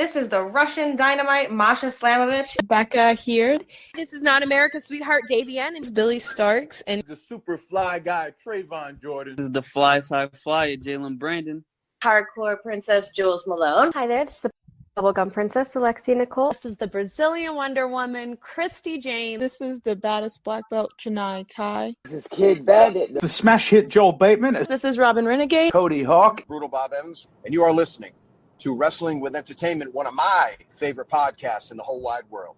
This is the Russian Dynamite, Masha Slamovich. Becca here. This is Not America's Sweetheart, Davian. And It's Billy Starks. And the super fly guy, Trayvon Jordan. This is the fly side flyer, Jalen Brandon. Hardcore Princess, Jules Malone. Hi there, this is the Bubblegum Princess, Alexia Nicole. This is the Brazilian Wonder Woman, Christy James. This is the baddest black belt, Chennai Kai. This is Kid Bandit. The smash hit Joel Bateman. This is Robin Renegade. Cody Hawk. Brutal Bob Evans. And you are listening to Wrestling with Entertainment, one of my favorite podcasts in the whole wide world.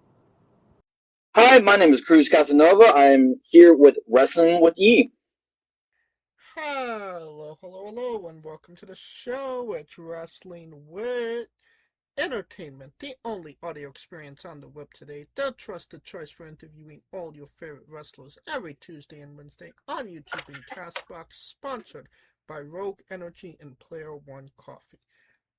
Hi, my name is Cruz Casanova. I'm here with Wrestling with E. Hello, and welcome to the show. It's Wrestling with Entertainment, the only audio experience on the web today, the trusted choice for interviewing all your favorite wrestlers every Tuesday and Wednesday on YouTube and Castbox, sponsored by Rogue Energy and Player One Coffee.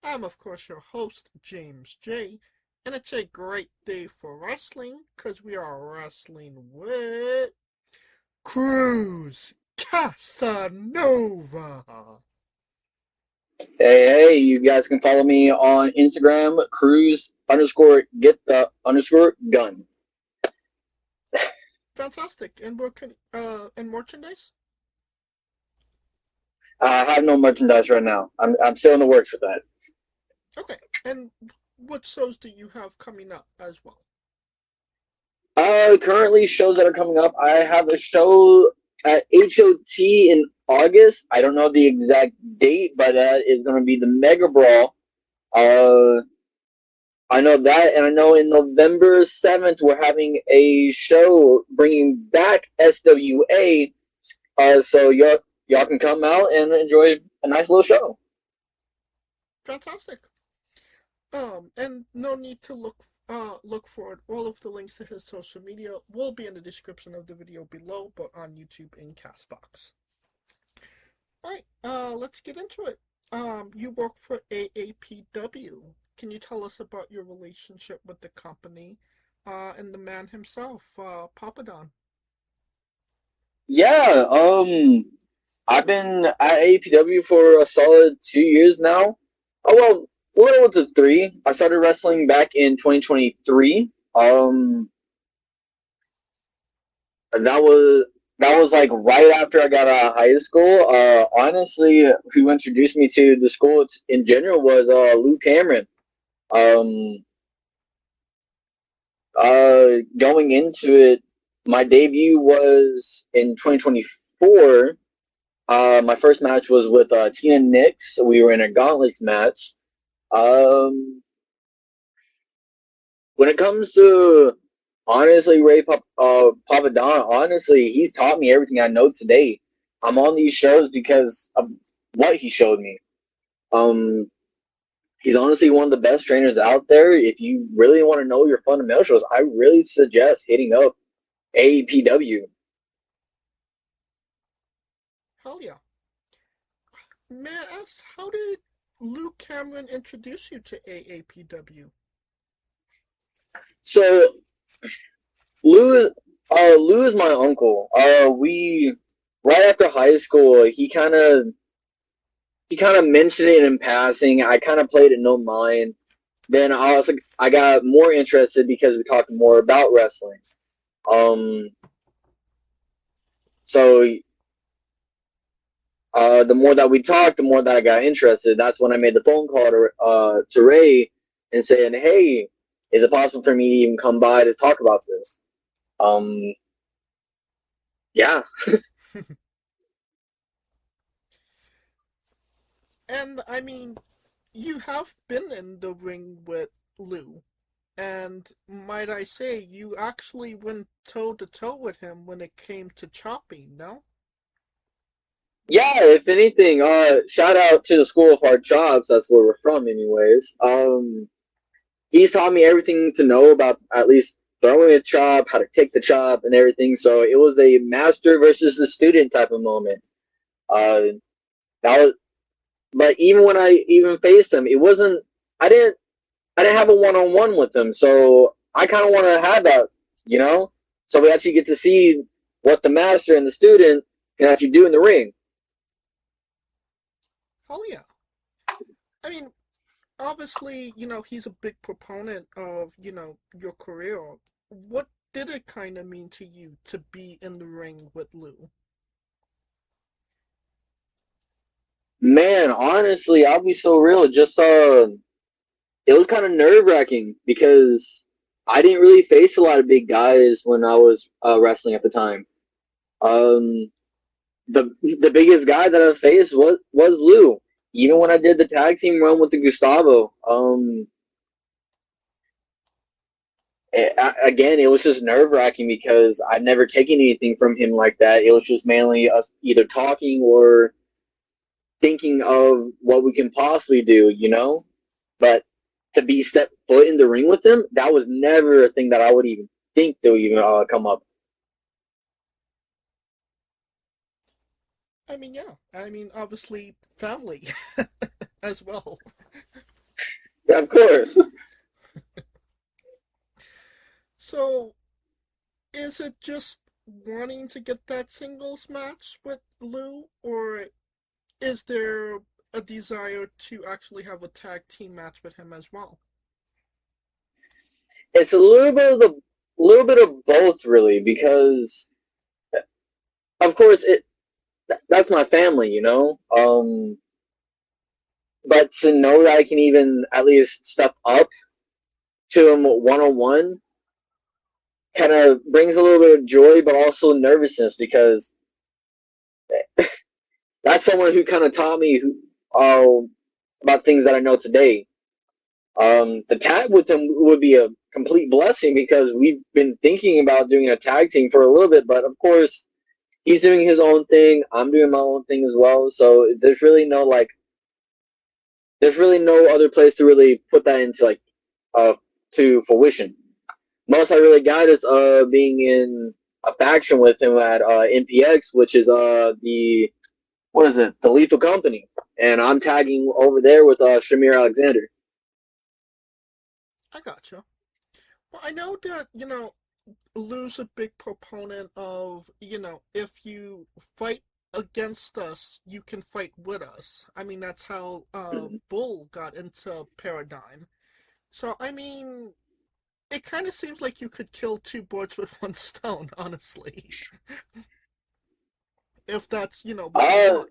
I'm, of course, your host, James J., and it's a great day for wrestling, because we are wrestling with Cruz Casanova. Hey, you guys can follow me on Instagram, Cruz_get_gun. Fantastic. And and merchandise? I have no merchandise right now. I'm still in the works with that. Okay. And what shows do you have coming up as well? Currently shows that are coming up. I have a show at HOT in August. I don't know the exact date, but that is going to be the Mega Brawl. I know that, and I know in November 7th we're having a show bringing back SWA. So y'all can come out and enjoy a nice little show. Fantastic. And no need to look for it. All of the links to his social media will be in the description of the video below, but on YouTube and Castbox. Alright, let's get into it. You work for AAPW. Can you tell us about your relationship with the company, and the man himself, Papa Don? Yeah, I've been at AAPW for a solid 2 years now. Oh, well, a little over 3. I started wrestling back in 2023. That was like right after I got out of high school. Honestly, who introduced me to the school in general was Lue Cameron. Going into it, my debut was in 2024. My first match was with Tina Nix. We were in a gauntlet match. When it comes to honestly Papa Don, honestly, he's taught me everything I know today. I'm on these shows because of what he showed me. He's honestly one of the best trainers out there. If you really want to know your fundamentals, I really suggest hitting up AAPW. Hell yeah. May I ask, how did Lue Cameron introduce you to AAPW? So, Lue is my uncle. We right after high school, he kind of mentioned it in passing. I kind of played it no mind. Then I got more interested because we talked more about wrestling. So the more that we talked, the more that I got interested. That's when I made the phone call to Ray and saying, "Hey, is it possible for me to even come by to talk about this?" Yeah. And I mean, you have been in the ring with Lue, and might I say, you actually went toe-to-toe with him when it came to chopping, no? Yeah, if anything, shout out to the School of Hard Chops. That's where we're from anyways. He's taught me everything to know about at least throwing a chop, how to take the chop and everything. So it was a master versus a student type of moment. But even when I faced him, it wasn't, I didn't have a one-on-one with him. So I kind of want to have that, you know? So we actually get to see what the master and the student can actually do in the ring. Hell yeah. I mean, obviously, he's a big proponent of, your career. What did it kind of mean to you to be in the ring with Lue? Man, honestly, I'll be so real. It was kind of nerve-wracking because I didn't really face a lot of big guys when I was wrestling at the time. Um, the biggest guy that I faced was Lou. Even when I did the tag team run with the Gustavo, again, it was just nerve-wracking because I'd never taken anything from him like that. It was just mainly us either talking or thinking of what we can possibly do, But to be step foot in the ring with him, that was never a thing that I would even think to even come up. I mean, yeah. I mean, obviously, family as well. Yeah, of course. So, is it just wanting to get that singles match with Lou, or is there a desire to actually have a tag team match with him as well? It's a little bit of both, really, because of course that's my family, But to know that I can even at least step up to him one on one kind of brings a little bit of joy, but also nervousness because that's someone who kind of taught me about things that I know today. The tag with him would be a complete blessing because we've been thinking about doing a tag team for a little bit, but of course he's doing his own thing. I'm doing my own thing as well. So there's really no other place to really put that into to fruition. Most I really got is being in a faction with him at NPX, which is the Lethal Company, and I'm tagging over there with Shamir Alexander. I gotcha. Well, I know that, Lou's a big proponent of, if you fight against us, you can fight with us. I mean, that's how Bull got into Paradigm. So, I mean, it kind of seems like you could kill two birds with one stone, honestly. If that's, what you want.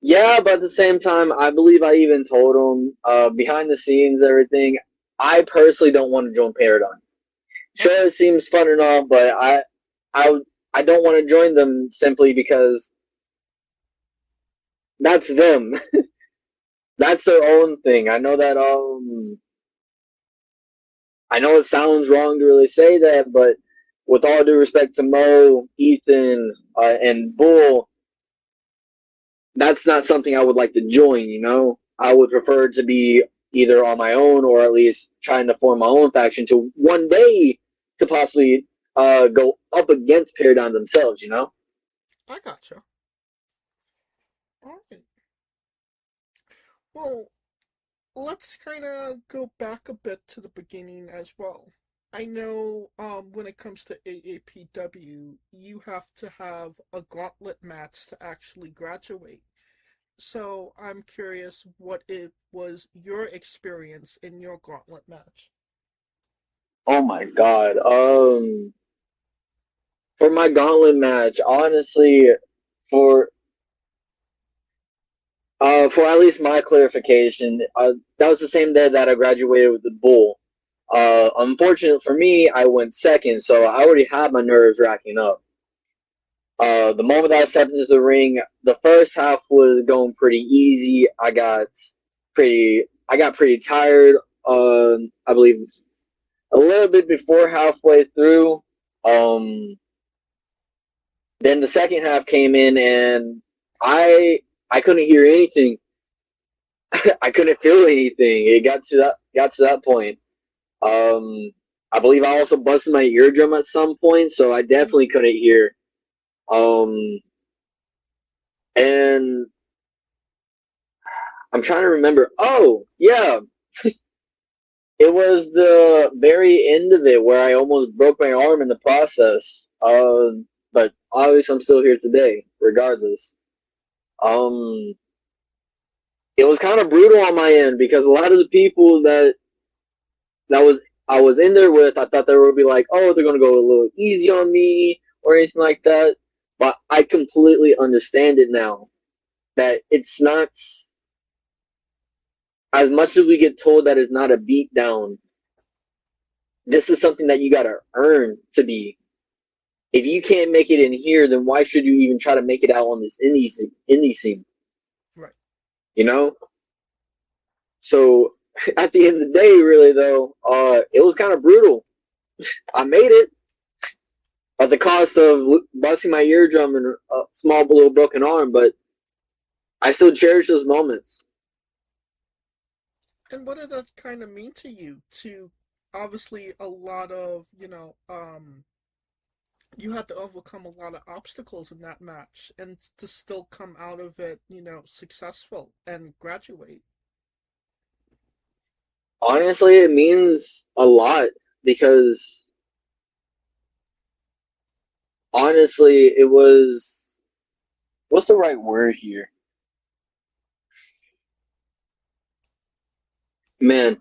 Yeah, but at the same time, I believe I even told him behind the scenes, everything. I personally don't want to join Paradigm. Sure, it seems fun and all, but I don't want to join them simply because that's them. That's their own thing. I know that I know it sounds wrong to really say that, but with all due respect to Mo, Ethan, and Bull, that's not something I would like to join, I would prefer to be either on my own or at least trying to form my own faction to one day to possibly go up against Paradigm themselves, I gotcha. Alright. Well, let's kind of go back a bit to the beginning as well. I know when it comes to AAPW, you have to have a gauntlet match to actually graduate. So I'm curious what it was your experience in your gauntlet match. Oh my god. For my gauntlet match, honestly, for for at least my clarification, that was the same day that I graduated with the Bull. Unfortunately for me, I went second, so I already had my nerves racking up. The moment that I stepped into the ring, the first half was going pretty easy. I got pretty tired. I believe a little bit before halfway through. Then the second half came in, and I couldn't hear anything. I couldn't feel anything. It got to that point. I believe I also busted my eardrum at some point, so I definitely couldn't hear. And I'm trying to remember. Oh, yeah. It was the very end of it where I almost broke my arm in the process. But obviously I'm still here today, regardless. it was kind of brutal on my end because a lot of the people that I was in there with, I thought they would be like, oh, they're gonna go a little easy on me or anything like that. But I completely understand it now that it's not as much as we get told that it's not a beat down. This is something that you gotta earn to be. If you can't make it in here, then why should you even try to make it out on this indie scene? Right. You know? So at the end of the day, really though, it was kind of brutal. I made it at the cost of busting my eardrum and a small little broken arm, but I still cherish those moments. And what did that kind of mean to you? To obviously a lot of, you had to overcome a lot of obstacles in that match and to still come out of it, successful and graduate. Honestly, it means a lot because honestly, it was, what's the right word here? Man,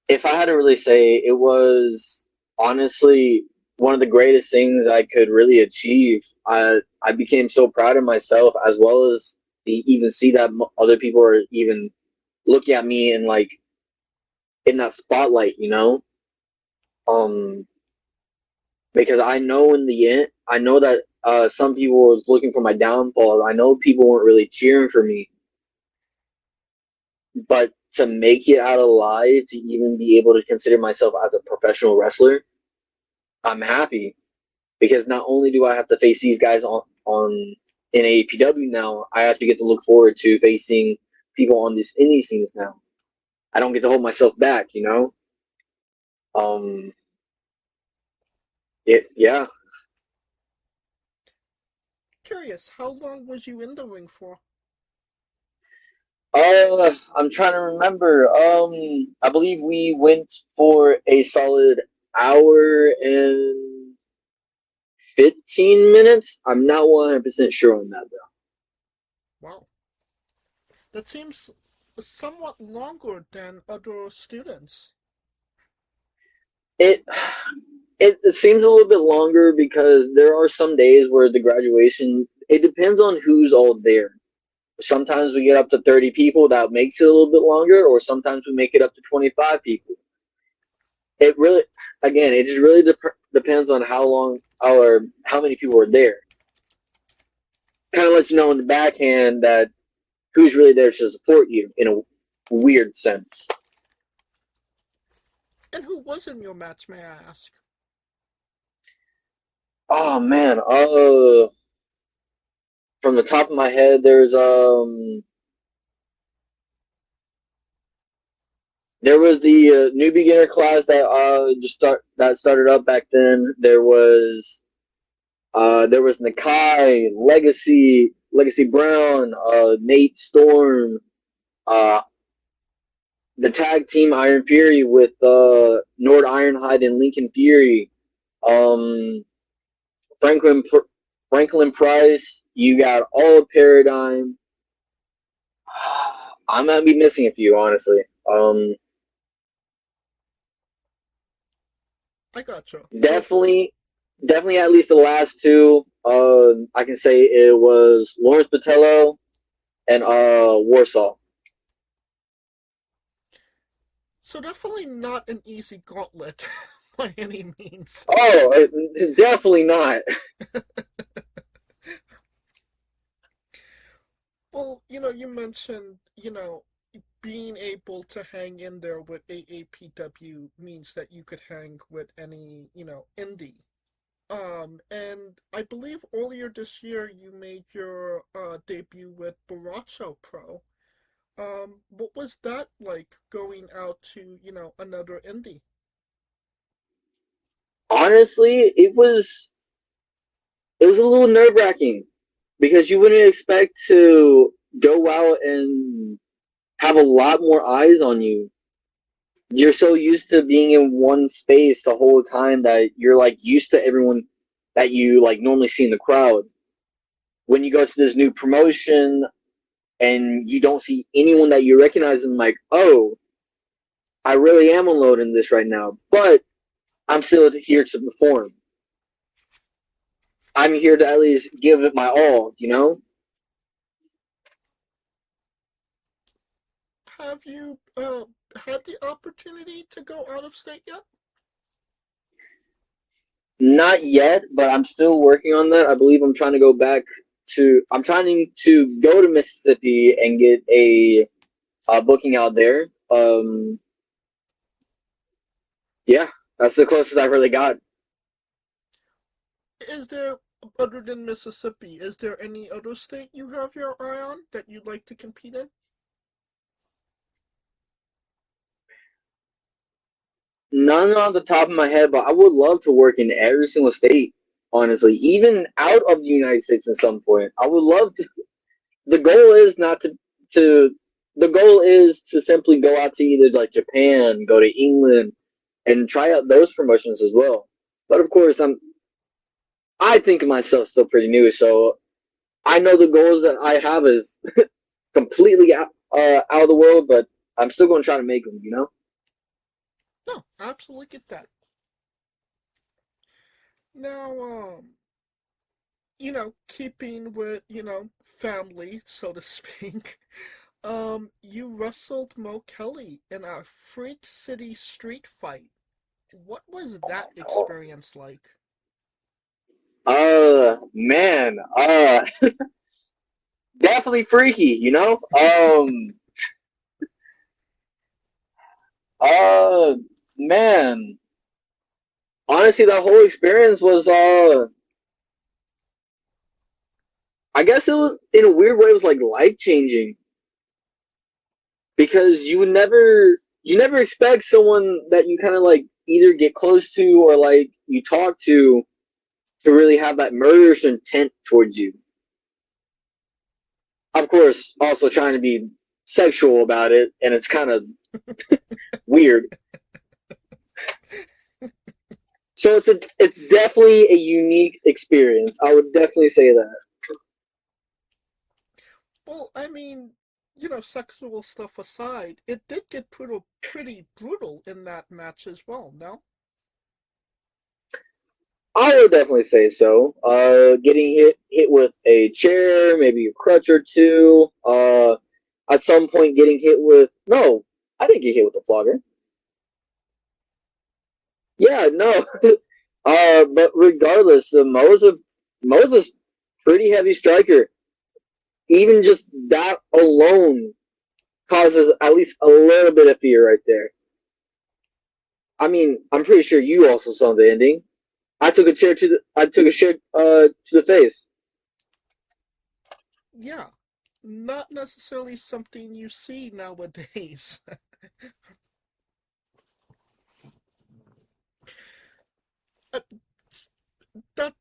if I had to really say, it was honestly one of the greatest things I could really achieve. I became so proud of myself, as well as even see that other people are even looking at me and like in that spotlight, because I know in the end, I know that some people was looking for my downfall. I know people weren't really cheering for me, but to make it out alive, to even be able to consider myself as a professional wrestler, I'm happy because not only do I have to face these guys on in AAPW now, I actually get to look forward to facing people on these indie scenes now. I don't get to hold myself back, Yeah. Curious, how long was you in the ring for? I'm trying to remember. I believe we went for a solid hour and 15 minutes. I'm not 100% sure on that though. Wow. That seems somewhat longer than other students. It it seems a little bit longer because there are some days where the graduation, it depends on who's all there. Sometimes we get up to 30 people, that makes it a little bit longer, or sometimes we make it up to 25 people. It really, again, it just really depends on how long or how many people are there. Kind of lets you know in the backhand that who's really there to support you in a weird sense. And who was in your match, may I ask? Oh man, from the top of my head, there was the new beginner class that started up back then. There was Nakai, Legacy Brown, Nate Storm, the tag team Iron Fury with Nord Ironhide and Lincoln Fury, Franklin Price. You got All Paradigm. I might be missing a few, honestly. I gotcha. Definitely at least the last two. I can say it was Lawrence Patello and Warsaw. So definitely not an easy gauntlet by any means. Oh, definitely not. Well, you mentioned, being able to hang in there with AAPW means that you could hang with any, indie. And I believe earlier this year you made your debut with Baracho Pro. What was that like going out to, another indie? Honestly, it was a little nerve-wracking because you wouldn't expect to go out and have a lot more eyes on you. You're so used to being in one space the whole time that you're like used to everyone that you like normally see in the crowd. When you go to this new promotion, and you don't see anyone that you recognize, and like, oh, I really am alone in this right now, but I'm still here to perform. I'm here to at least give it my all, you know? Have you had the opportunity to go out of state yet? Not yet, but I'm still working on that. I believe I'm trying to go to Mississippi and get a booking out there. Yeah, that's the closest I've really got. Is there, other than Mississippi, is there any other state you have your eye on that you'd like to compete in? None on the top of my head, but I would love to work in every single state, honestly, even out of the United States at some point. I would love to. The goal is not to the goal is to simply go out to either like Japan, go to England, and try out those promotions as well. But of course, I think of myself still pretty new, so I know the goals that I have is completely out of the world, but I'm still going to try to make them, you know? No, I absolutely get that. Now, keeping with, family, so to speak, you wrestled Mo Kele in a Freak City street fight. What was that experience like? Man, definitely freaky, you know? Man, honestly, that whole experience was, I guess it was, in a weird way, it was like life-changing. Because you never expect someone that you kind of like either get close to or like you talk to really have that murderous intent towards you. Of course, also trying to be sexual about it, and it's kind of weird. So it's definitely a unique experience. I would definitely say that. Well, I mean, sexual stuff aside, it did get pretty brutal in that match as well, no? I would definitely say so. Getting hit with a chair, maybe a crutch or two. At some point getting hit with no, I didn't get hit with a flogger. Yeah, no. But regardless, Mo's a pretty heavy striker. Even just that alone causes at least a little bit of fear right there. I mean, I'm pretty sure you also saw the ending. I took a chair to the face. Yeah, not necessarily something you see nowadays. Uh, that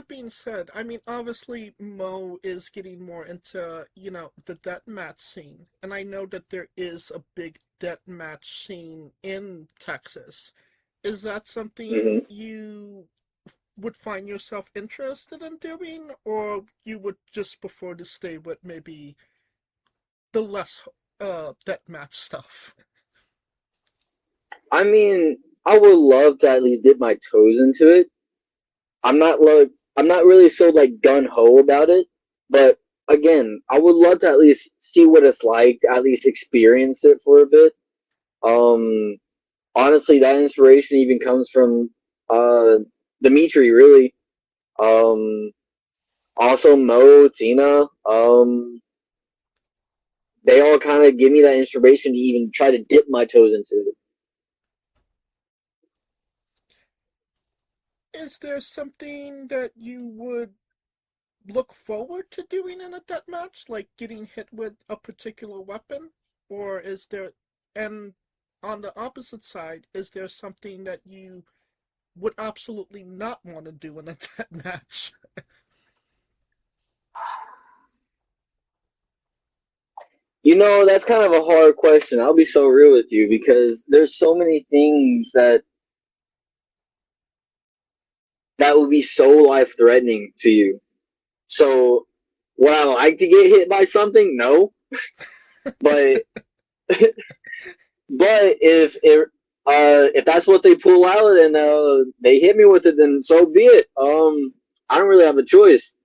being said, obviously Mo is getting more into, the deathmatch scene, and I know that there is a big deathmatch scene in Texas. Is that something you would find yourself interested in doing, or you would just prefer to stay with maybe the less deathmatch stuff? I mean, I would love to at least dip my toes into it. I'm not really so like gun ho about it, but again, I would love to at least see what it's like, to at least experience it for a bit. Um, Honestly, that inspiration even comes from Dimitri, really. Um, Also Mo, Tina. They all kind of give me that inspiration to even try to dip my toes into it. Is there something that you would look forward to doing in a deathmatch, like getting hit with a particular weapon? Or is there, and on the opposite side, is there something that you would absolutely not want to do in a deathmatch? You know, that's kind of a hard question. I'll be so real with you because there's so many things that would be so life threatening to you. So would I like to get hit by something? No. But but if that's what they pull out and they hit me with it, then so be it. I don't really have a choice.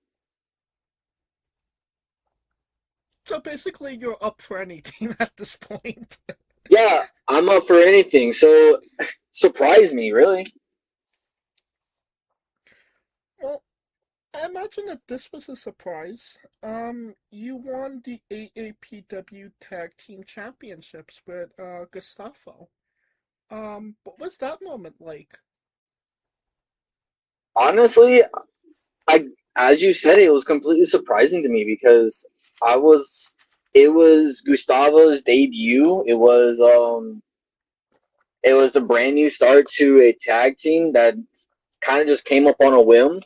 So basically, you're up for anything at this point. Yeah, I'm up for anything. So surprise me, really. Well, I imagine that this was a surprise. You won the AAPW Tag Team Championships with Gustavo. What was that moment like? Honestly, I as you said, it was completely surprising to me because I was it was Gustavo's debut. It was a brand new start to a tag team that kind of just came up on a whim.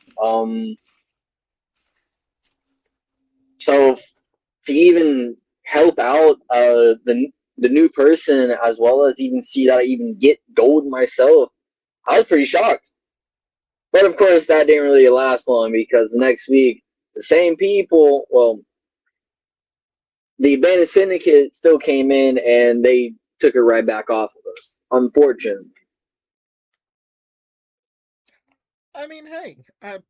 So to even help out the new person as well as even see that I even get gold myself, I was pretty shocked. But of course, that didn't really last long because the next week, the same people, well, the Bandit Syndicate still came in and they took it right back off of us. Unfortunately. I mean, hey,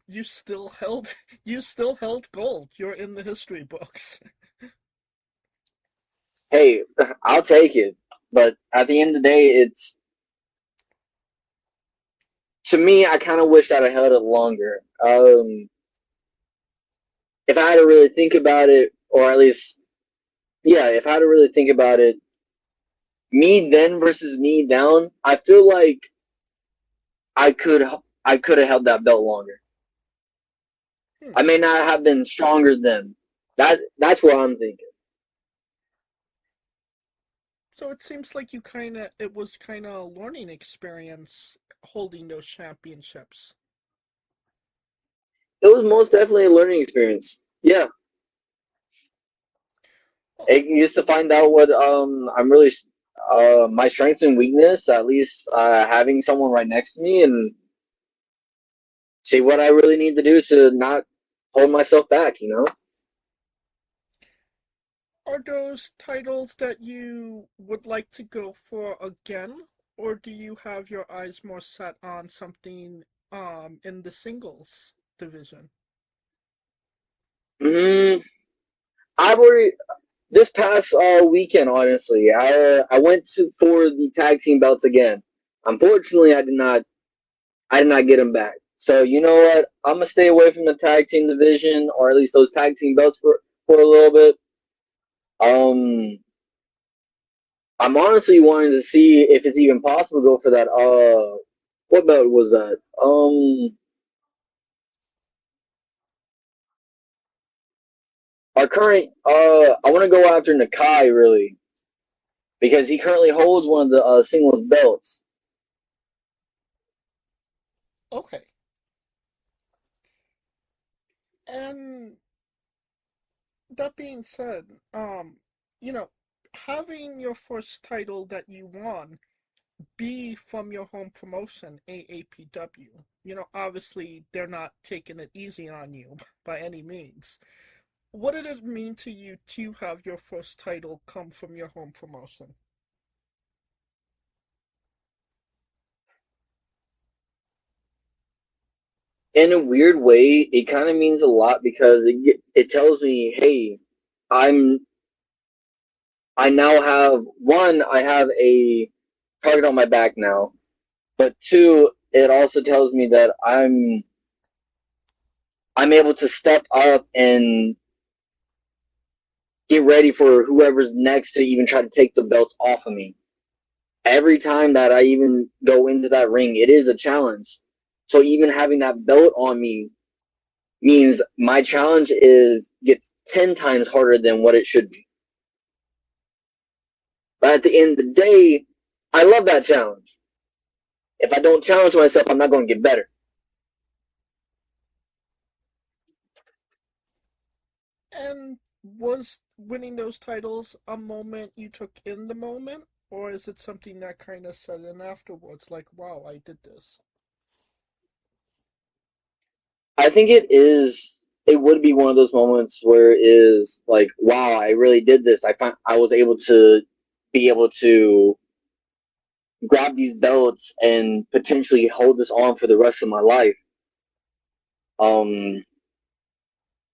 you still held you still held gold. You're in the history books. Hey, I'll take it. But at the end of the day, it's to me, I kind of wish that I held it longer. If I had to really think about it, or at least, yeah, if I had to really think about it, me then versus me down, I feel like I could I could have held that belt longer. I may not have been stronger then. That's what I'm thinking. So it seems like it was kind of a learning experience holding those championships. It was most definitely a learning experience. Yeah, it used to find out what I'm really my strength and weakness. At least having someone right next to me and see what I really need to do to not hold myself back. Are those titles that you would like to go for again, or do you have your eyes more set on something in the singles division? I've already this past weekend. Honestly, I went for the tag team belts again. Unfortunately, I did not get them back. So you know what? I'm gonna stay away from the tag team division, or at least those tag team belts for a little bit. Um, I'm honestly wanting to see if it's even possible to go for that. What belt was that? Our current. I want to go after Nakai really because he currently holds one of the singles belts. Okay. And that being said, you know, having your first title that you won be from your home promotion, AAPW, obviously they're not taking it easy on you by any means. What did it mean to you to have your first title come from your home promotion? In a weird way, it kind of means a lot because it tells me, hey, I'm I now have one, I have a target on my back now, but two, it also tells me that I'm able to step up and get ready for whoever's next to even try to take the belts off of me. Every time that I even go into that ring, it is a challenge. So even having that belt on me means my challenge gets 10 times harder than what it should be. But at the end of the day, I love that challenge. If I don't challenge myself, I'm not going to get better. And was winning those titles a moment you took in the moment, or is it something that kind of set in afterwards, like, wow, I did this? I think it is it would be one of those moments where it is like, wow, I really did this. I was able to be able to grab these belts and potentially hold this on for the rest of my life.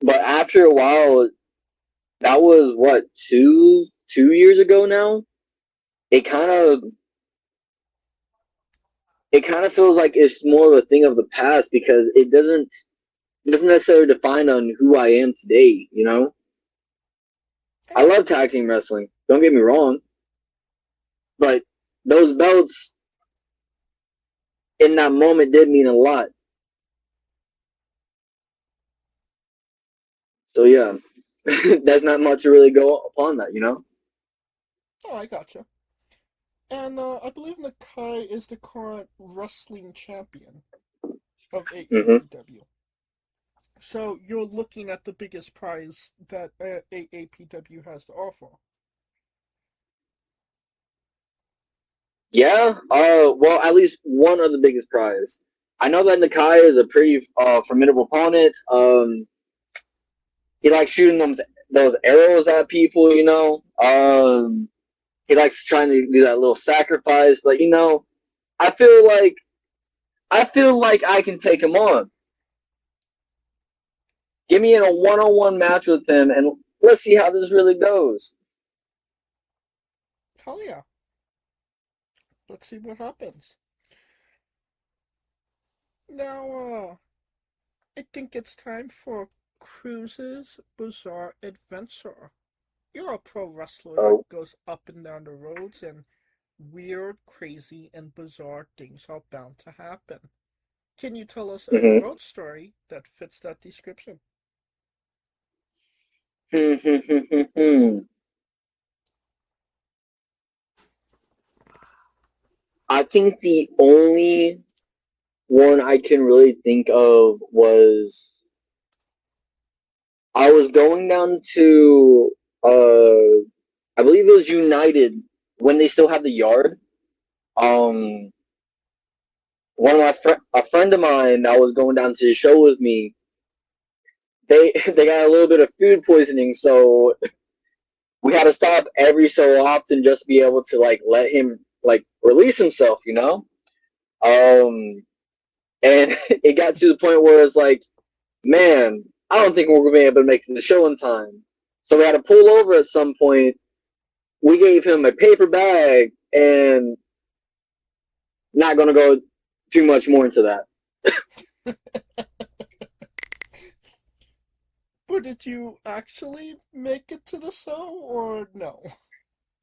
But after a while, that was what, 2 years ago now. It kind of feels like it's more of a thing of the past because it doesn't necessarily define on who I am today. You know, I love tag team wrestling. Don't get me wrong, but those belts in that moment did mean a lot. So yeah, there's not much to really go upon that, you know. Oh, I gotcha. And I believe Nakai is the current wrestling champion of AAPW. So you're looking at the biggest prize that AAPW has to offer. Yeah. Well, at least one of the biggest prize. I know that Nakai is a pretty formidable opponent. He likes shooting those arrows at people, you know. He likes trying to do that little sacrifice, but you know, I feel like I can take him on. Get me in a one-on-one match with him, and let's see how this really goes. Hell yeah. Let's see what happens. Now, I think it's time for Cruz's Bizarre Adventure. You're a pro wrestler that goes up and down the roads, and weird, crazy, and bizarre things are bound to happen. Can you tell us a road story that fits that description? I think the only one I can really think of was I was going down to I believe it was United when they still had the yard. One of a friend of mine that was going down to the show with me, they got a little bit of food poisoning, so we had to stop every so often just to be able to like let him like release himself, you know. And it got to the point where it's like, man, I don't think we're gonna be able to make the show in time. So we had to pull over at some point. We gave him a paper bag, and not gonna go too much more into that. But did you actually make it to the show, or no?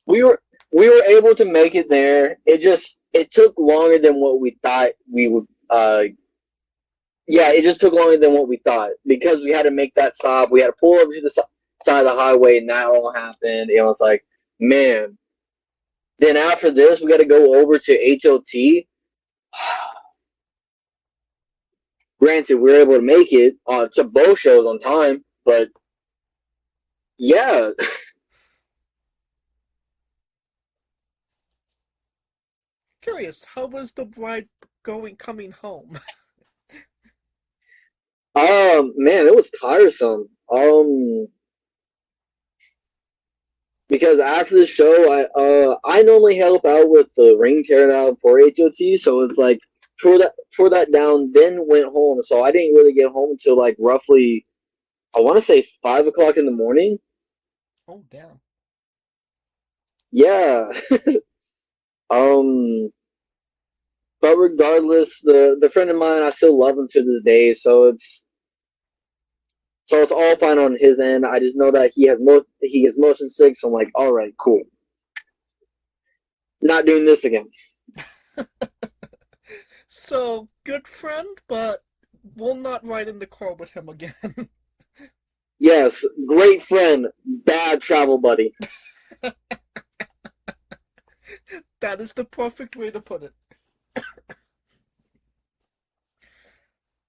We were able to make it there. It took longer than what we thought we would. Yeah, it just took longer than what we thought because we had to make that stop. We had to pull over to the side of the highway, and that all happened. It was like, man. Then after this, we got to go over to HOT. Granted, we were able to make it to both shows on time, but yeah. Curious, how was the ride coming home? Man, it was tiresome. Because after the show, I normally help out with the ring tear down for HOT, so it's like tore that down, then went home. So I didn't really get home until like roughly, I want to say 5 o'clock in the morning. Oh damn. Yeah. But regardless, the friend of mine, I still love him to this day, so it's all fine on his end. I just know that he gets motion sick, so I'm like, all right, cool. Not doing this again. So, good friend, but will not ride in the car with him again. Yes, great friend, bad travel buddy. That is the perfect way to put it.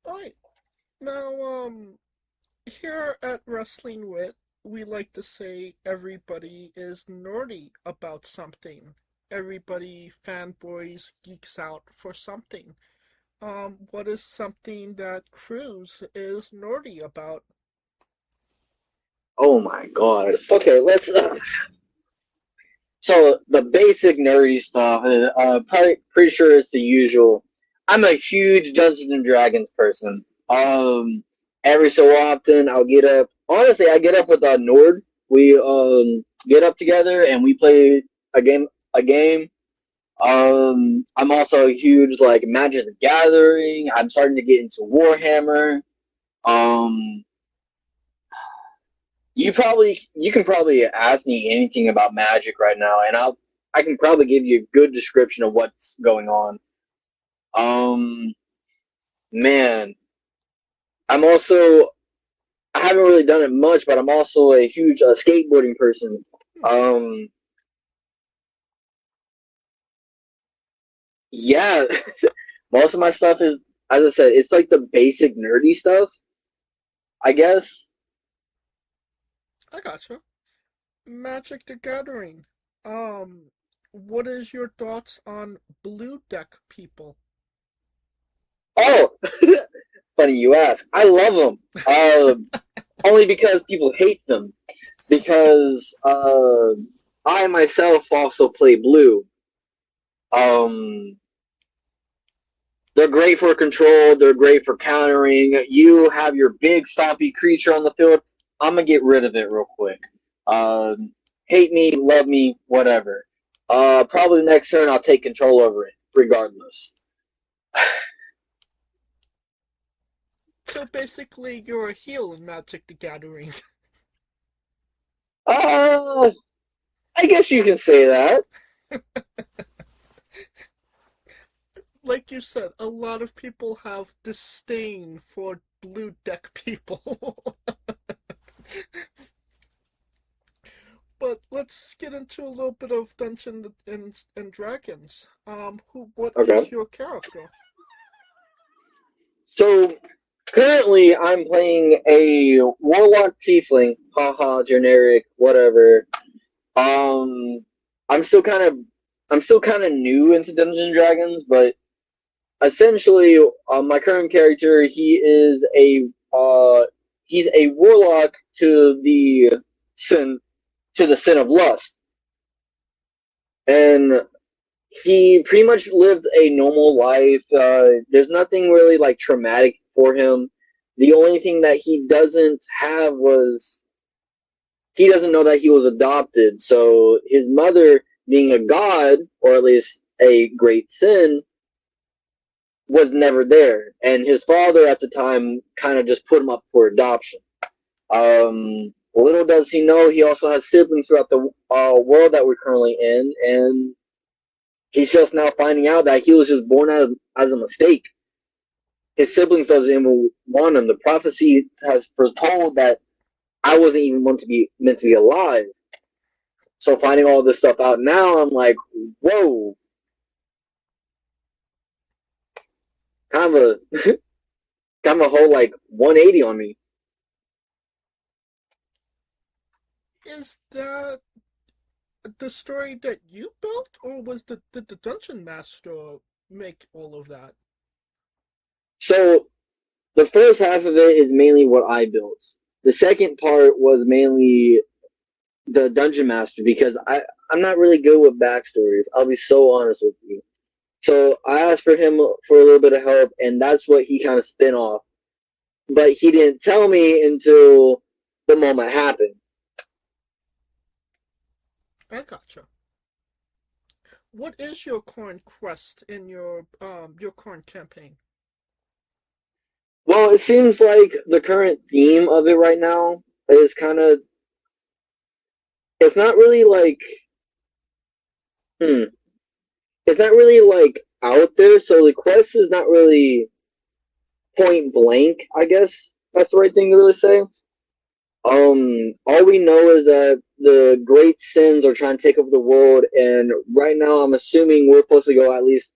Alright. Now, here at Wrestling Wit, we like to say everybody is nerdy about something. Everybody fanboys, geeks out for something. What is something that Cruz is nerdy about Oh my god. Okay, let's. So the basic nerdy stuff, probably pretty sure it's the usual. I'm a huge Dungeons and Dragons person. Every so often I'll get up. Honestly, I get up with Nord. We get up together and we play a game. A game. I'm also a huge like Magic the Gathering. I'm starting to get into Warhammer. Um, you can probably ask me anything about Magic right now, and I can probably give you a good description of what's going on. Um, man, I'm also I haven't really done it much, but I'm also a huge skateboarding person. Um, yeah, most of my stuff is, as I said, it's like the basic nerdy stuff, I guess. I gotcha. Magic the Gathering. Um, what is your thoughts on blue deck people? Oh, funny you ask. I love them. Only because people hate them. Because I myself also play blue. Um, they're great for control. They're great for countering. You have your big stompy creature on the field. I'm gonna get rid of it real quick. Hate me, love me, whatever. Probably next turn I'll take control over it, regardless. So basically, you're a heel in Magic the Gathering. I guess you can say that. Like you said, a lot of people have disdain for blue deck people. But let's get into a little bit of Dungeons and Dragons. What Okay. is your character? So currently, I'm playing a warlock tiefling. Haha, generic, whatever. Um, I'm still kind of, I'm still kind of new into Dungeons and Dragons, but essentially, my current character, he's a warlock to the sin, of lust, and he pretty much lived a normal life. There's nothing really like traumatic for him. The only thing that he doesn't have was he doesn't know that he was adopted. So his mother, being a god, or at least a great sin, was never there. And his father at the time kind of just put him up for adoption. Little does he know, he also has siblings throughout the world that we're currently in, and he's just now finding out that he was just born out as a mistake. His siblings doesn't even want him. The prophecy has foretold that I wasn't even meant to be alive. So finding all this stuff out now, I'm like, whoa. Kind of a kind of a whole like 180 on me. Is that the story that you built, or did the Dungeon Master make all of that? So the first half of it is mainly what I built. The second part was mainly the Dungeon Master because I'm not really good with backstories. I'll be so honest with you. So I asked for him for a little bit of help, and that's what he kind of spin off. But he didn't tell me until the moment happened. I gotcha. What is your current quest in your current campaign? Well, it seems like the current theme of it right now is kind of. It's not really like. It's not really like out there, so the quest is not really point blank, I guess that's the right thing to really say. All we know is that the great sins are trying to take over the world, and right now I'm assuming we're supposed to go at least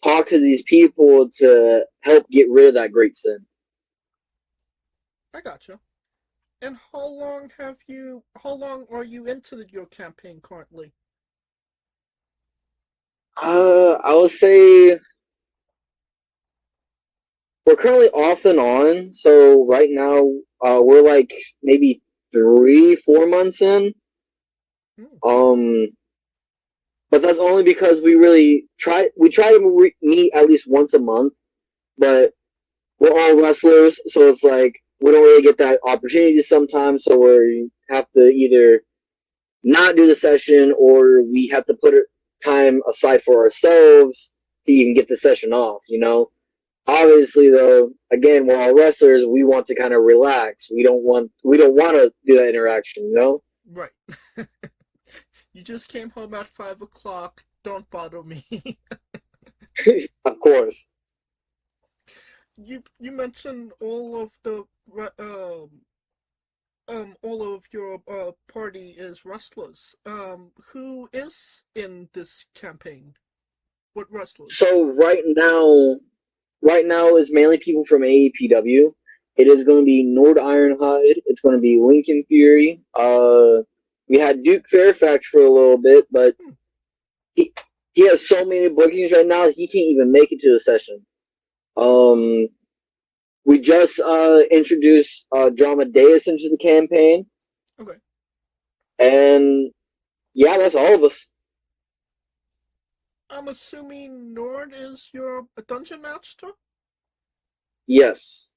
talk to these people to help get rid of that great sin. I gotcha. And how long are you into your campaign currently? I would say we're currently off and on, so right now we're like maybe 3-4 months in. But that's only because we try to meet at least once a month, but we're all wrestlers, so it's like we don't really get that opportunity sometimes, so we have to either not do the session or we have to put time aside for ourselves to even get the session off, you know? Obviously though, again, we're all wrestlers, we want to kind of relax. We don't want to do that interaction, you know? Right. You just came home at 5 o'clock. Don't bother me. Of course. You mentioned all of the all of your party is wrestlers. Who is in this campaign? What wrestlers? So right now is mainly people from AAPW. It is going to be Nord Ironhide. It's going to be Lincoln Fury. We had Duke Fairfax for a little bit, but he has so many bookings right now he can't even make it to the session. We just introduced Dramadeus into the campaign. Okay. And yeah, that's all of us. I'm assuming Nord is your dungeon master? Yes.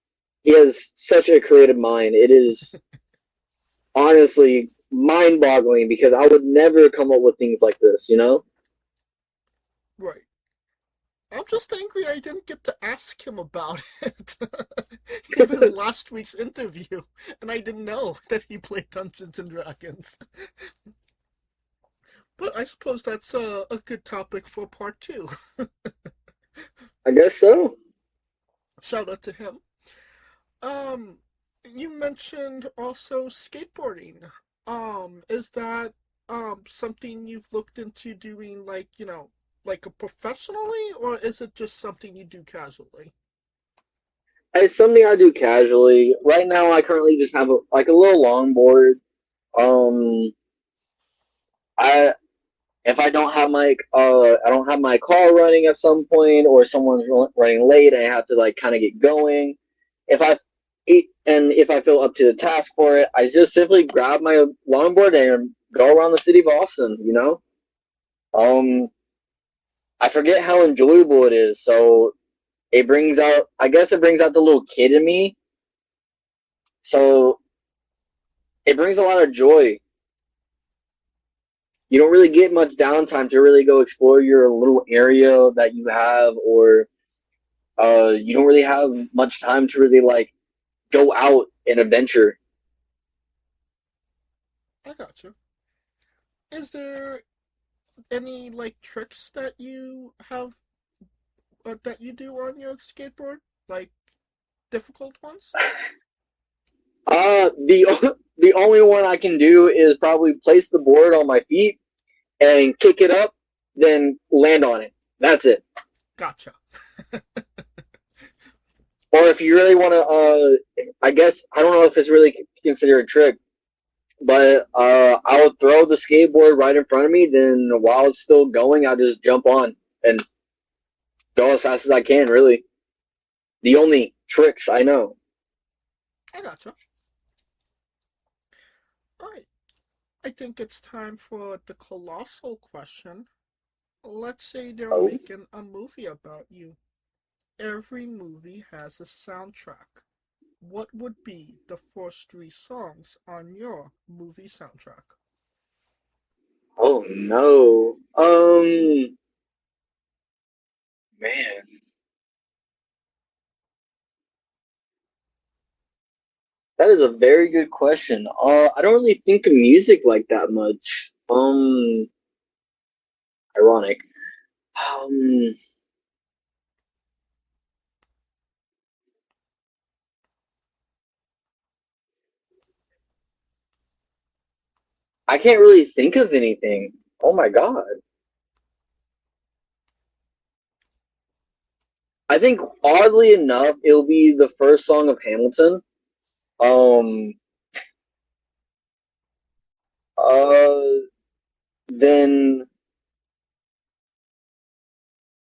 He has such a creative mind. It is honestly mind-boggling because I would never come up with things like this, you know? Right. I'm just angry I didn't get to ask him about it. It was last week's interview, and I didn't know that he played Dungeons and Dragons. But I suppose that's a good topic for part 2. I guess so. Shout out to him. You mentioned also skateboarding. Is that something you've looked into doing, like, you know, like a professionally, or is it just something you do casually? It's something I do casually. Right now, I currently just have a little longboard. If I don't have my car running at some point, or someone's running late, and I have to like kind of get going. If I feel up to the task for it, I just simply grab my longboard and go around the city of Austin. You know, I forget how enjoyable it is. So I guess it brings out the little kid in me. So it brings a lot of joy. You don't really get much downtime to really go explore your little area that you have, or you don't really have much time to really like go out and adventure. I gotcha. Is there any like tricks that you have that you do on your skateboard, like difficult ones? The only one I can do is probably place the board on my feet and kick it up, then land on it. That's it. Gotcha. Or if you really want to, I guess I don't know if it's really considered a trick, but I would throw the skateboard right in front of me. Then while it's still going, I'll just jump on and go as fast as I can. Really, the only tricks I know. I gotcha. Alright. I think it's time for the colossal question. Let's say they're making a movie about you. Every movie has a soundtrack. What would be the first 3 songs on your movie soundtrack? Oh no. Man. That is a very good question. I don't really think of music like that much. Ironic. Um, I can't really think of anything. Oh my god. I think oddly enough, it'll be the first song of Hamilton. Um, then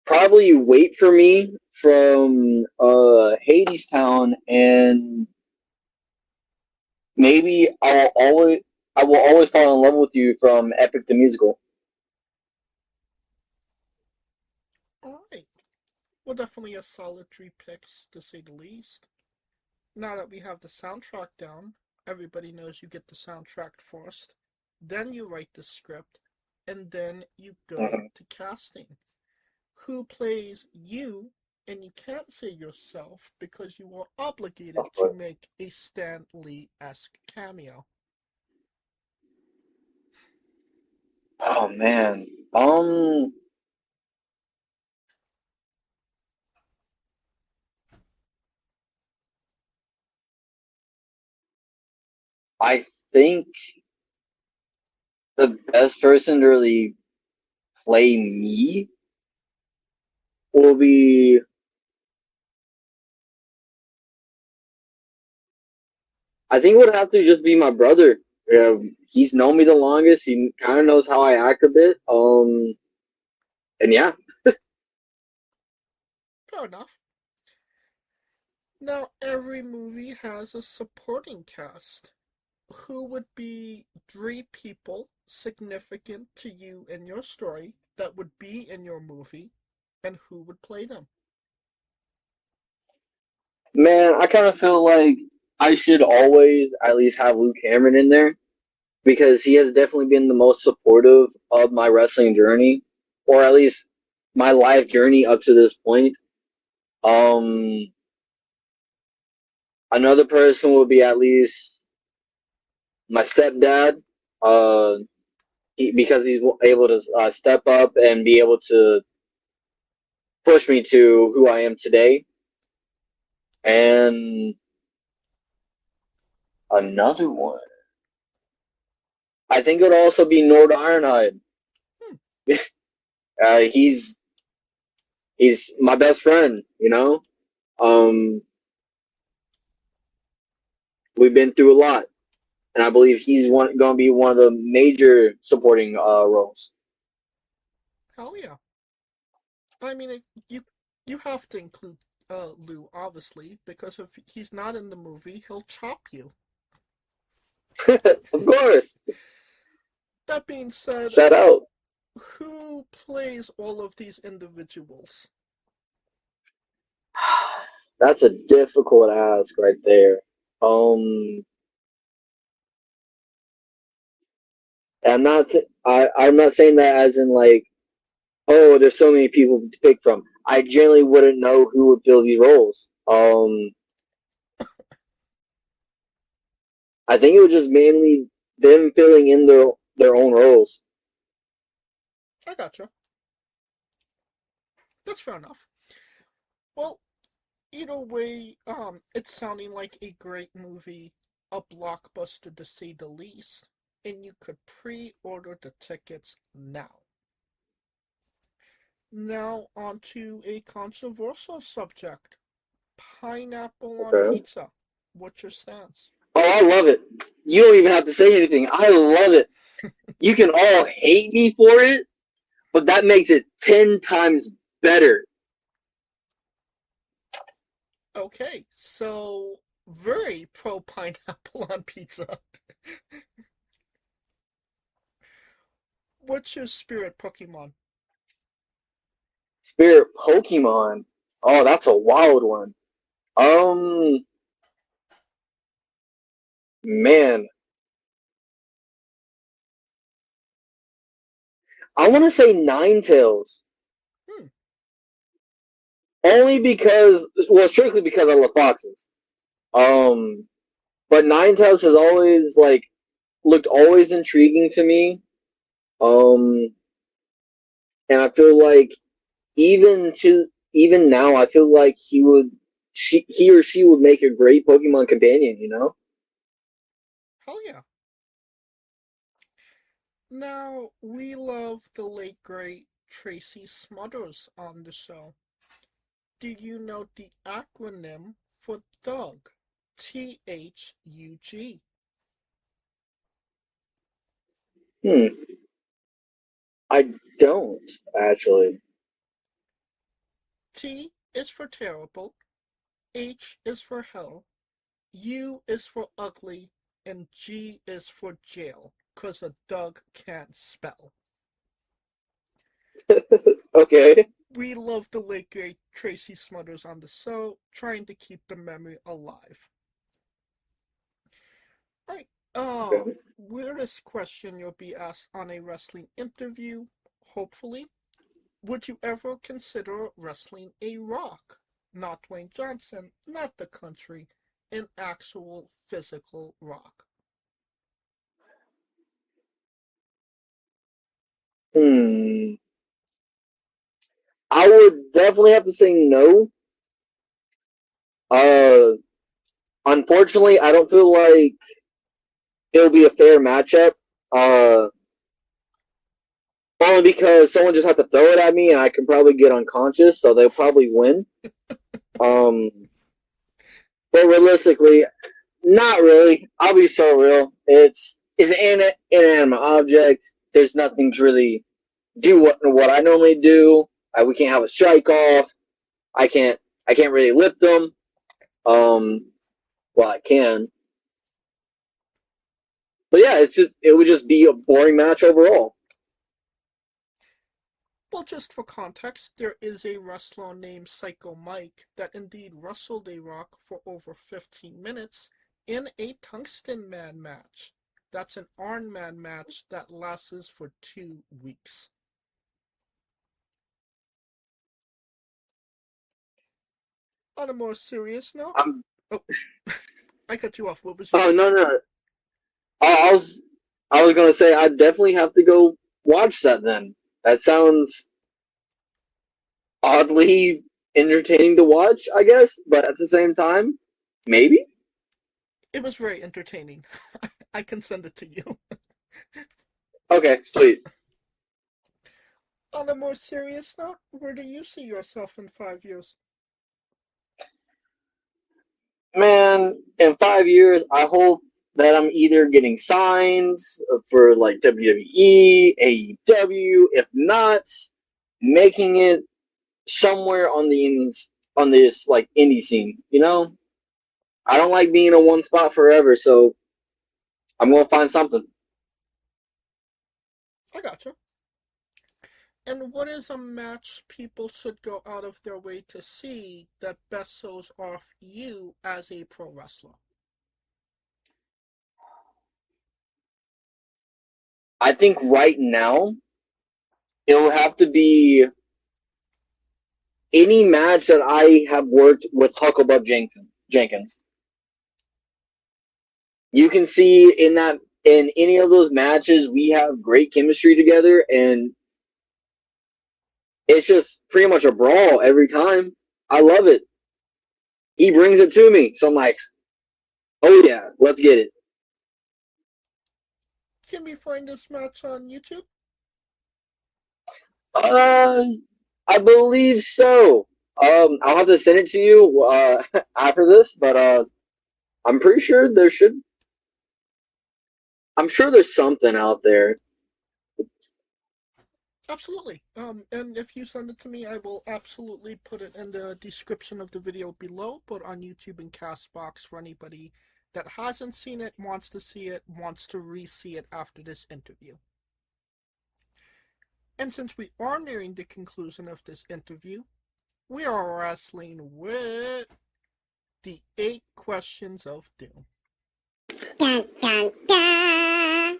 probably Wait for Me from Hadestown, and maybe I will always fall in love with you from Epic the Musical. Alright. Well, definitely a solid 3 picks, to say the least. Now that we have the soundtrack down, everybody knows you get the soundtrack first, then you write the script, and then you go to casting. Who plays you, and you can't say yourself because you are obligated to make a Stan Lee-esque cameo. Oh man. I think the best person to really play me will be I think it would have to just be my brother. He's known me the longest. He kind of knows how I act a bit. And yeah. Fair enough. Now, every movie has a supporting cast. Who would be 3 people significant to you and your story that would be in your movie, and who would play them? Man, I kind of feel like I should always at least have Lue Cameron in there because he has definitely been the most supportive of my wrestling journey, or at least my life journey up to this point. Another person would be at least my stepdad, because he's able to step up and be able to push me to who I am today. And another one, I think it would also be Nord Ironhide. He's my best friend, you know. We've been through a lot, and I believe he's going to be one of the major supporting roles. Hell yeah. I mean, if you have to include Lou, obviously, because if he's not in the movie, he'll chop you. Of course. That being said, Shout out. who plays all of these individuals? That's a difficult ask right there. I'm not saying that as in like, oh, there's so many people to pick from. I generally wouldn't know who would fill these roles. I think it was just mainly them filling in their own roles. I gotcha. That's fair enough. Well, either way, it's sounding like a great movie, a blockbuster to say the least, and you could pre-order the tickets now. Now on to a controversial subject. Pineapple on pizza. What's your stance? Oh, I love it. You don't even have to say anything. I love it. You can all hate me for it, but that makes it 10 times better. Okay, so very pro pineapple on pizza. What's your spirit Pokemon? Spirit Pokemon. Oh, that's a wild one. Man. I want to say Ninetales. Only because, well, strictly because I love foxes. But Ninetales has always, like, looked always intriguing to me. And I feel like even now, I feel like he or she would make a great Pokemon companion, you know? Hell yeah. Now, we love the late great Tracy Smothers on the show. Do you know the acronym for Thug? THUG. I don't, actually. T is for terrible, H is for hell, U is for ugly, and G is for jail, because a Doug can't spell. Okay. We love the late great Tracy Smothers on the show, trying to keep the memory alive. Right. Weirdest question you'll be asked on a wrestling interview, hopefully. Would you ever consider wrestling a Rock? Not Dwayne Johnson, not the country, an actual physical Rock. I would definitely have to say no. Unfortunately, I don't feel like it'll be a fair matchup. Only because someone just have to throw it at me and I can probably get unconscious, so they'll probably win. But realistically, not really. I'll be so real. It's an inanimate object. There's nothing to really do what I normally do. We can't have a strike off. I can't really lift them. Well, I can. But yeah, it would just be a boring match overall. Well, just for context, there is a wrestler named Psycho Mike that indeed wrestled a Rock for over 15 minutes in a Tungsten Man match. That's an Iron Man match that lasts for 2 weeks. On a more serious note, I cut you off. What was you saying? No. I was gonna say I'd definitely have to go watch that then. That sounds oddly entertaining to watch, I guess, but at the same time, maybe? It was very entertaining. I can send it to you. Okay, sweet. On a more serious note, where do you see yourself in 5 years? Man, in 5 years, I hope that I'm either getting signs for like WWE, AEW, if not, making it somewhere on this like indie scene. You know, I don't like being in one spot forever, so I'm gonna find something. I gotcha. And what is a match people should go out of their way to see that best shows off you as a pro wrestler? I think right now it'll have to be any match that I have worked with Hucklebuck Jenkins. You can see in any of those matches we have great chemistry together, and it's just pretty much a brawl every time. I love it. He brings it to me, so I'm like, oh yeah, let's get it. Can we find this match on YouTube? I believe so. I'll have to send it to you after this, but I'm pretty sure I'm sure there's something out there. Absolutely. And if you send it to me, I will absolutely put it in the description of the video below, but on YouTube and Castbox for anybody that hasn't seen it, wants to see it, wants to re-see it after this interview. And since we are nearing the conclusion of this interview, we are wrestling with the 8 questions of doom. Dun, dun, dun.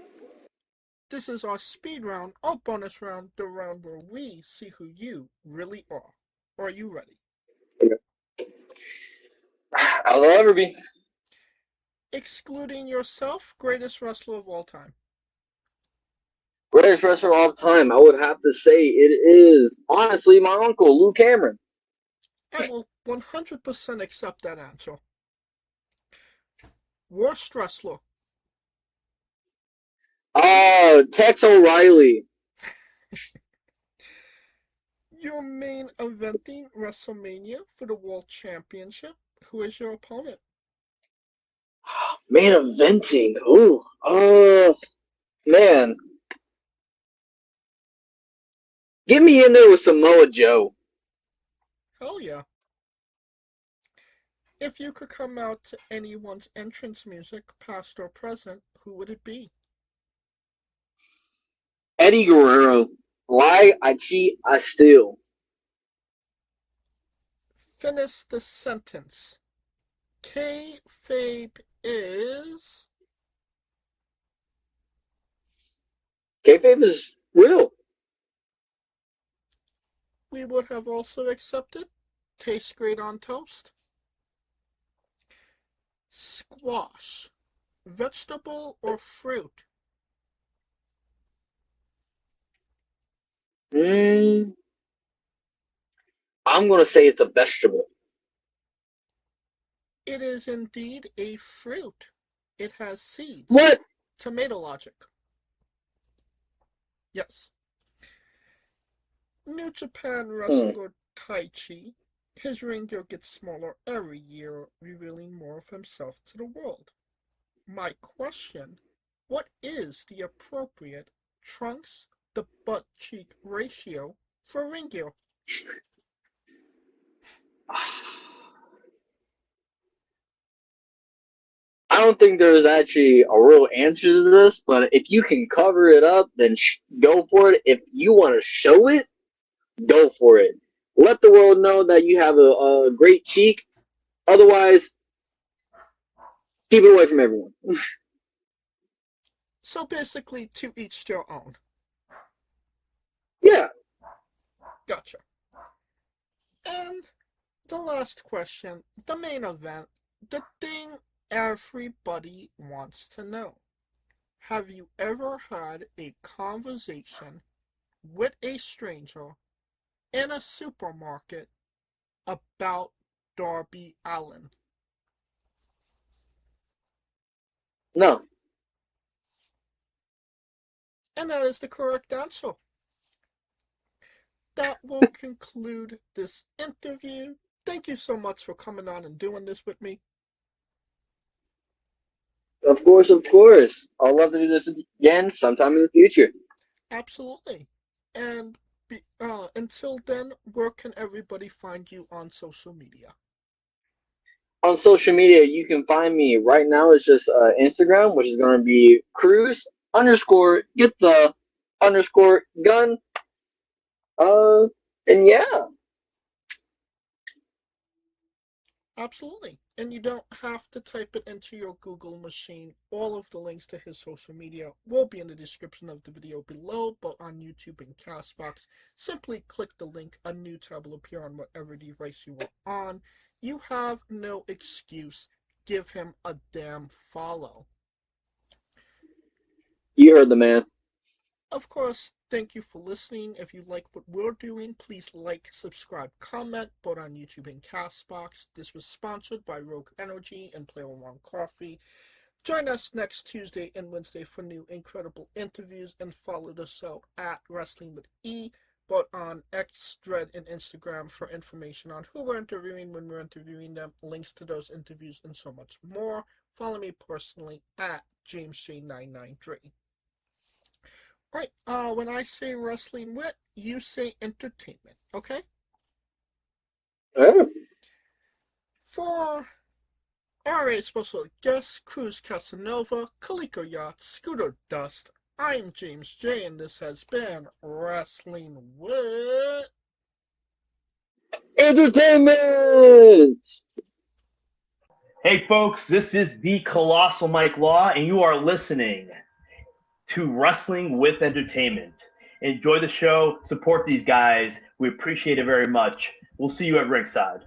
This is our speed round, our bonus round, the round where we see who you really are. Are you ready? I'll ever be. Excluding yourself, greatest wrestler of all time. Greatest wrestler of all time, I would have to say it is honestly my uncle, Lue Cameron. I will 100% accept that answer. Worst wrestler. Tex O'Reilly. You're main eventing WrestleMania for the World Championship. Who is your opponent? Main eventing. Ooh. Man. Get me in there with Samoa Joe. Hell yeah. If you could come out to anyone's entrance music, past or present, who would it be? Eddie Guerrero. Lie, I cheat, I steal. Finish the sentence. Kayfabe is... Kayfabe is real. We would have also accepted. Tastes great on toast. Squash. Vegetable or fruit? I'm going to say it's a vegetable. It is indeed a fruit. It has seeds. What? Tomato logic. Yes. New Japan wrestler Taichi. His ring gear gets smaller every year, revealing more of himself to the world. My question, what is the appropriate trunks to butt cheek ratio for ring gear? I don't think there's actually a real answer to this, but if you can cover it up, then go for it. If you want to show it, go for it. Let the world know that you have a great cheek. Otherwise, keep it away from everyone. So basically, to each their own. Yeah. Gotcha. And the last question, the main event, the thing everybody wants to know. Have you ever had a conversation with a stranger in a supermarket about Darby Allin? No. And that is the correct answer. That will conclude this interview. Thank you so much for coming on and doing this with me. Of course, of course. I'd love to do this again sometime in the future. Absolutely. And until then, where can everybody find you on social media? On social media, you can find me right now. It's just Instagram, which is going to be Cruz _get the _gun. And yeah. Absolutely. And you don't have to type it into your Google machine. All of the links to his social media will be in the description of the video below, but on YouTube and Castbox, simply click the link. A new tab will appear on whatever device you are on. You have no excuse. Give him a damn follow. You heard the man. Of course, thank you for listening. If you like what we're doing, please like, subscribe, comment, both on YouTube and Castbox. This was sponsored by Rogue Energy and Player One Coffee. Join us next Tuesday and Wednesday for new incredible interviews, and follow the show at Wrestling with E, both on X, Thread, and Instagram for information on who we're interviewing, when we're interviewing them, links to those interviews, and so much more. Follow me personally at JamesJ993. Right, when I say wrestling wit, you say entertainment, okay? Yeah. For our special guest, Cruz Casanova, Calico Yacht, Scooter Dust, I'm James J, and this has been Wrestling Wit Entertainment! Hey folks, this is the Colossal Mike Law, and you are listening to Wrestling with Entertainment. Enjoy the show, support these guys. We appreciate it very much. We'll see you at ringside.